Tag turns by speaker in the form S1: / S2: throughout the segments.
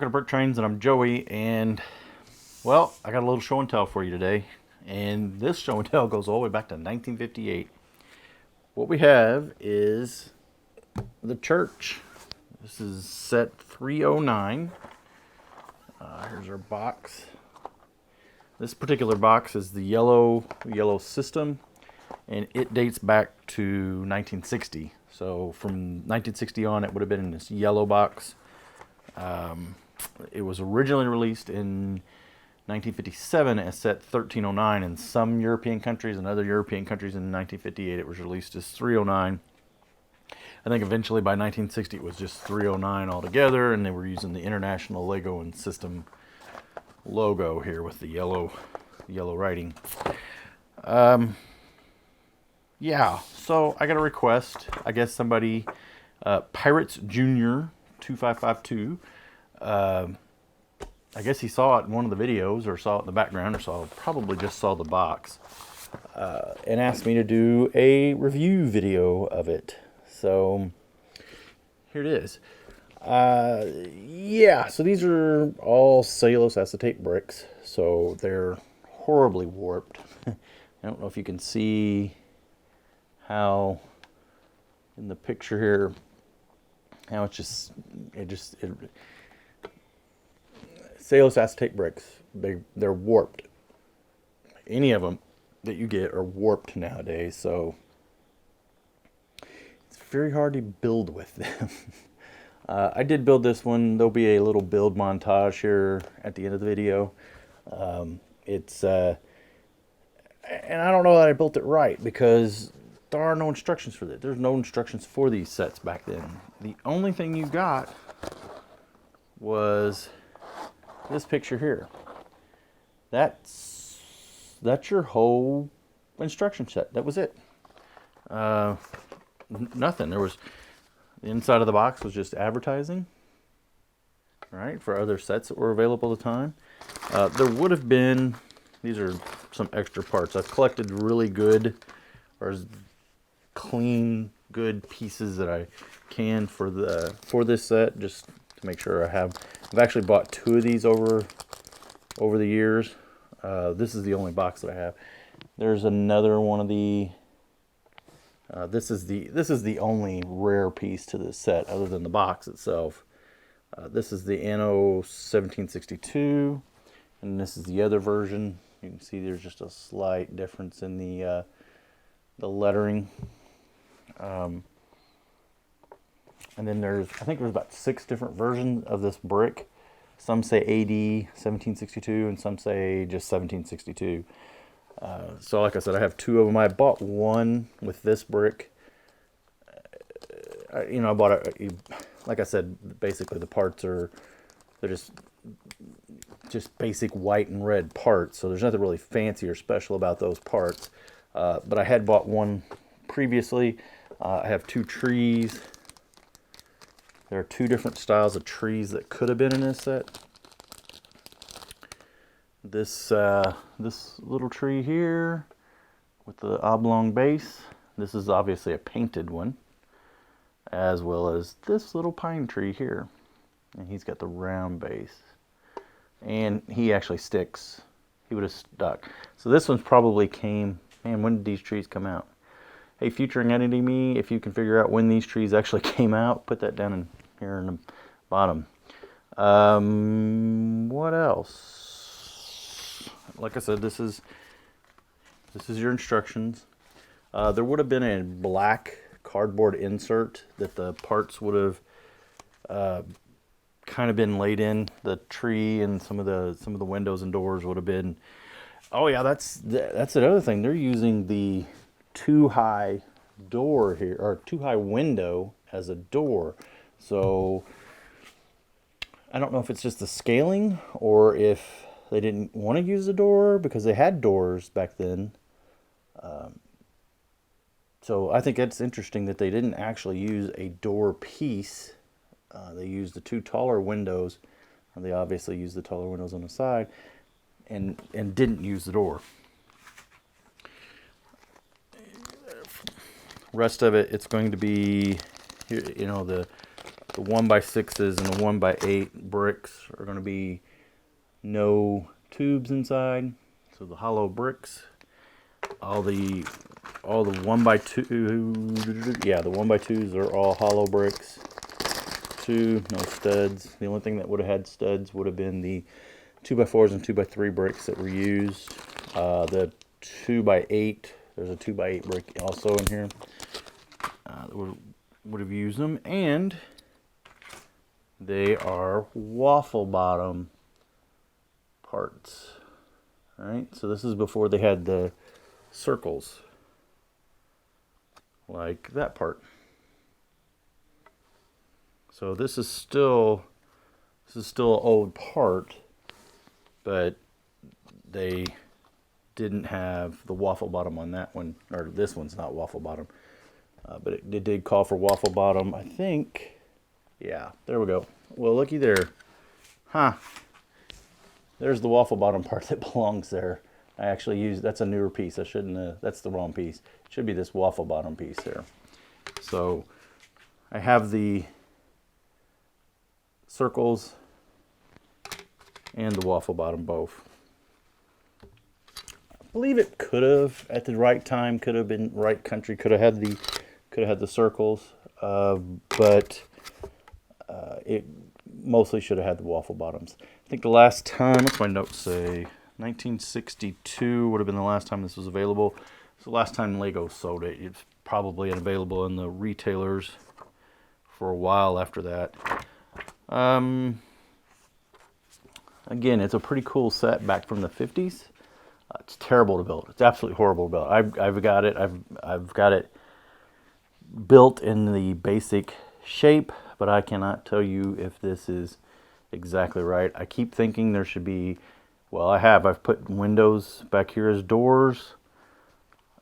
S1: welcome to BrickTrains, and I'm Joey, and well, I got a little show and tell for you today, and this show and tell goes all the way back to 1958. What we have is the church. This is set 309. Here's our box. This particular box is the yellow system, and it dates back to 1960. So from 1960 on, it would have been in this yellow box. It was originally released in 1957 as set 1309 in some European countries, and other European countries in 1958 it was released as 309. I think eventually by 1960 it was just 309 altogether, and they were using the International Lego and System logo here with the yellow writing. Yeah, so I got a request. I guess somebody, Pirates Junior 2552, I guess he saw it in one of the videos, or saw it in the background, or probably just saw the box, and asked me to do a review video of it. So here it is. Yeah, so these are all cellulose acetate bricks, so they're horribly warped. I don't know if you can see how in the picture here, how it's cellulose acetate bricks, they're warped. Any of them that you get are warped nowadays, so it's very hard to build with them. I did build this one. There'll be a little build montage here at the end of the video. And I don't know that I built it right, because there are no instructions for this. There's no instructions for these sets back then. The only thing you got was this picture here. That's your whole instruction set. That was it. Nothing. The inside of the box was just advertising, right, for other sets that were available at the time. There would have been, these are some extra parts. I've collected really good, or clean, good pieces that I can for this set, just to make sure I've actually bought 2 of these over the years. This is the only box that I have. There's another one of the this is the only rare piece to this set other than the box itself. This is the Anno 1762, and this is the other version. You can see there's just a slight difference in the lettering. And then I think there's about 6 different versions of this brick. Some say AD 1762, and some say just 1762. So like I said, I have 2 of them. I bought one with this brick. I bought like I said, basically the parts they're just basic white and red parts. So there's nothing really fancy or special about those parts. But I had bought one previously. I have 2 trees. There are 2 different styles of trees that could have been in this set. This little tree here with the oblong base. This is obviously a painted one, as well as this little pine tree here. And he's got the round base. And he actually sticks. He would have stuck. So this one's probably came, man, when did these trees come out? Hey, future entity me, if you can figure out when these trees actually came out, put that down here in the bottom. What else? Like I said, this is your instructions. There would have been a black cardboard insert that the parts would have kind of been laid in. The tree and some of the windows and doors would have been. Oh yeah, that's another thing. They're using the too high door here, or too high window as a door. So I don't know if it's just the scaling, or if they didn't want to use the door, because they had doors back then. So I think it's interesting that they didn't actually use a door piece. They used the 2 taller windows, and they obviously used the taller windows on the side, and didn't use the door. Rest of it, it's going to be, the The 1x6s and the 1x8 bricks are going to be no tubes inside, so the hollow bricks. All the 1x2, yeah, the 1x2s are all hollow bricks. No studs. The only thing that would have had studs would have been the 2x4s and 2x3 bricks that were used. The 2x8, there's a 2x8 brick also in here. Would have used them, and they are waffle bottom parts. All right, so this is before they had the circles like that part. So this is still an old part, but they didn't have the waffle bottom on that one, or this one's not waffle bottom, but it did call for waffle bottom, I think. Yeah, there we go. Well, looky there, huh? There's the waffle bottom part that belongs there. I actually used, that's a newer piece. I shouldn't, that's the wrong piece. It should be this waffle bottom piece there. So I have the circles and the waffle bottom both. I believe it could have, at the right time, could have been right country, could have had the circles, but it mostly should have had the waffle bottoms. I think the last time, what's my notes say? 1962 would have been the last time this was available. It's the last time Lego sold it. It's probably available in the retailers for a while after that. Again, it's a pretty cool set back from the 50s. It's terrible to build. It's absolutely horrible to build. I've got it built in the basic shape, but I cannot tell you if this is exactly right. I keep thinking there should be, well, I've put windows back here as doors.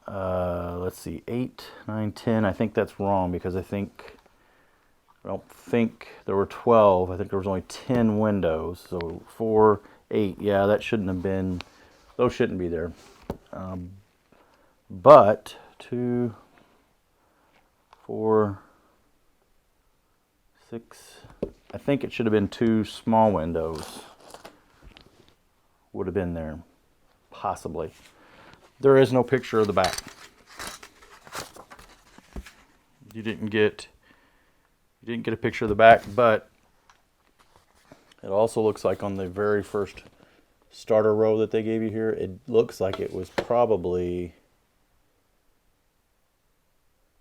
S1: Let's see, 8, 9, 10. I think that's wrong because I don't think there were 12. I think there was only 10 windows. So 4, 8. Yeah, that shouldn't have been, those shouldn't be there. But 2, 4, 6. I think it should have been 2 small windows. Would have been there, possibly. There is no picture of the back. You didn't get a picture of the back, but it also looks like on the very first starter row that they gave you here, it looks like it was probably,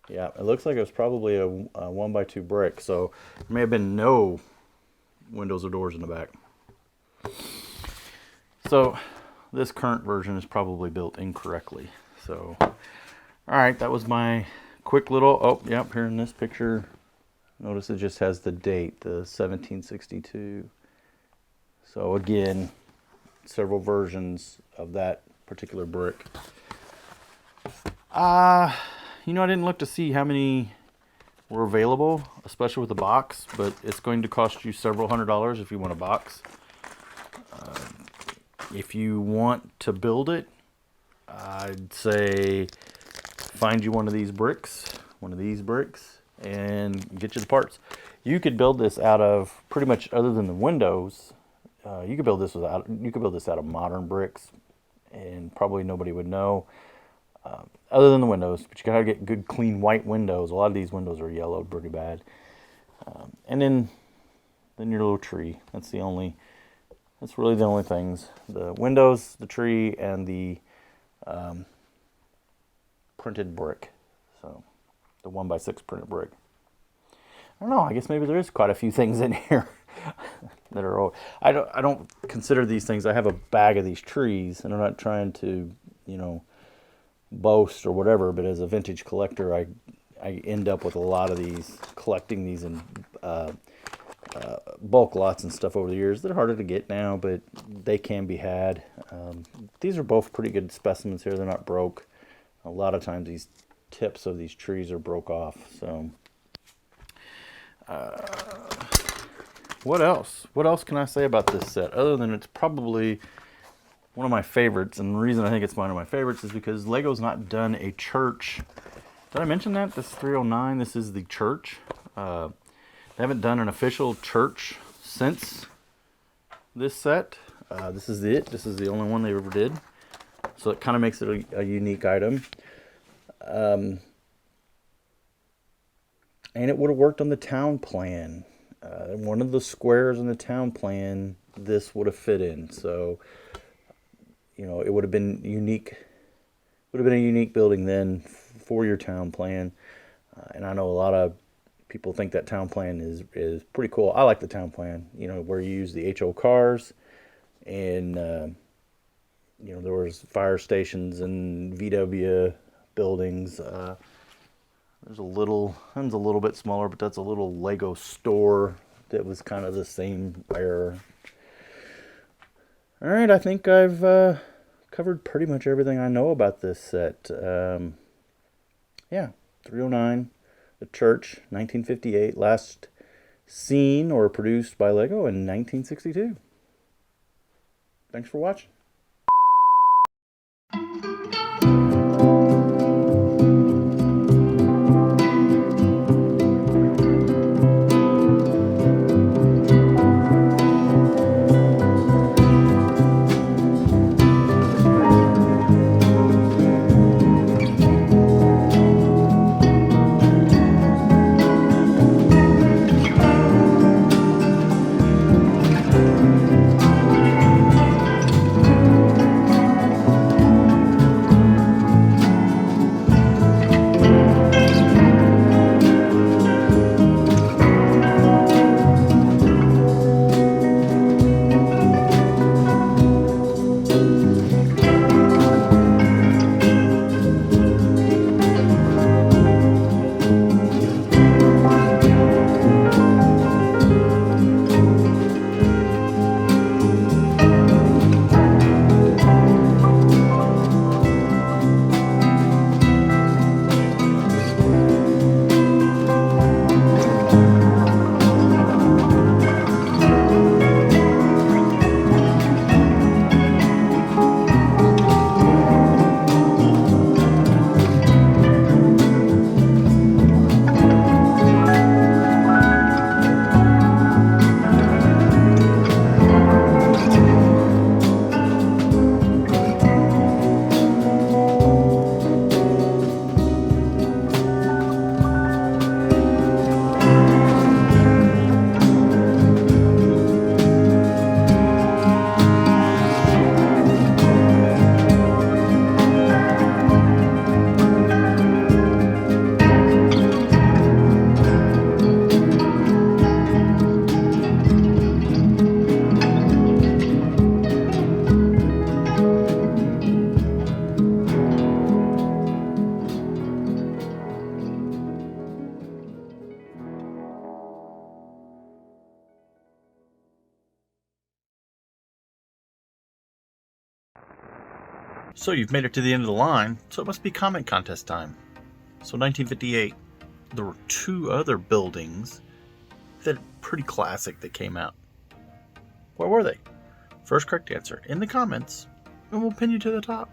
S1: yeah, it looks like it was probably a 1x2 brick, so there may have been no windows or doors in the back. So this current version is probably built incorrectly. So, all right, that was my quick little, oh, yep, here in this picture, notice it just has the date, the 1762. So again, several versions of that particular brick. You know, I didn't look to see how many were available, especially with the box, but it's going to cost you several $100s if you want a box. If you want to build it, I'd say find you one of these bricks, and get you the parts. You could build this out of pretty much, other than the windows, you could build this out of modern bricks, and probably nobody would know, other than the windows. But you gotta get good, clean white windows. A lot of these windows are yellowed pretty bad. And then your little tree. That's really the only things. The windows, the tree, and the printed brick. So the 1x6 printed brick. I don't know, I guess maybe there is quite a few things in here that are old. I don't consider these things, I have a bag of these trees, and I'm not trying to, you know, boast or whatever, but as a vintage collector, I end up with a lot of these, collecting these in bulk lots and stuff over the years. They're harder to get now, but they can be had. These are both pretty good specimens here. They're not broke. A lot of times these tips of these trees are broke off. So what else can I say about this set, other than it's probably one of my favorites? And the reason I think it's one of my favorites is because Lego's not done a church. Did I mention that? This is 309. This is the church. They haven't done an official church since this set. This is it. This is the only one they ever did. So it kind of makes it a unique item. And it would have worked on the town plan. One of the squares in the town plan, this would have fit in. So, you know, it would have been unique. Would have been a unique building then for your town plan. And I know a lot of people think that town plan is pretty cool. I like the town plan, you know, where you use the HO cars and, you know, there was fire stations and VW buildings. There's one's a little bit smaller, but that's a little Lego store that was kind of the same era. All right, I think I've covered pretty much everything I know about this set. Yeah, 309, The Church, 1958, last seen or produced by Lego in 1962. Thanks for watching. So you've made it to the end of the line, so it must be comment contest time. So 1958, there were two other buildings that are pretty classic that came out. Where were they? First correct answer in the comments, and we'll pin you to the top.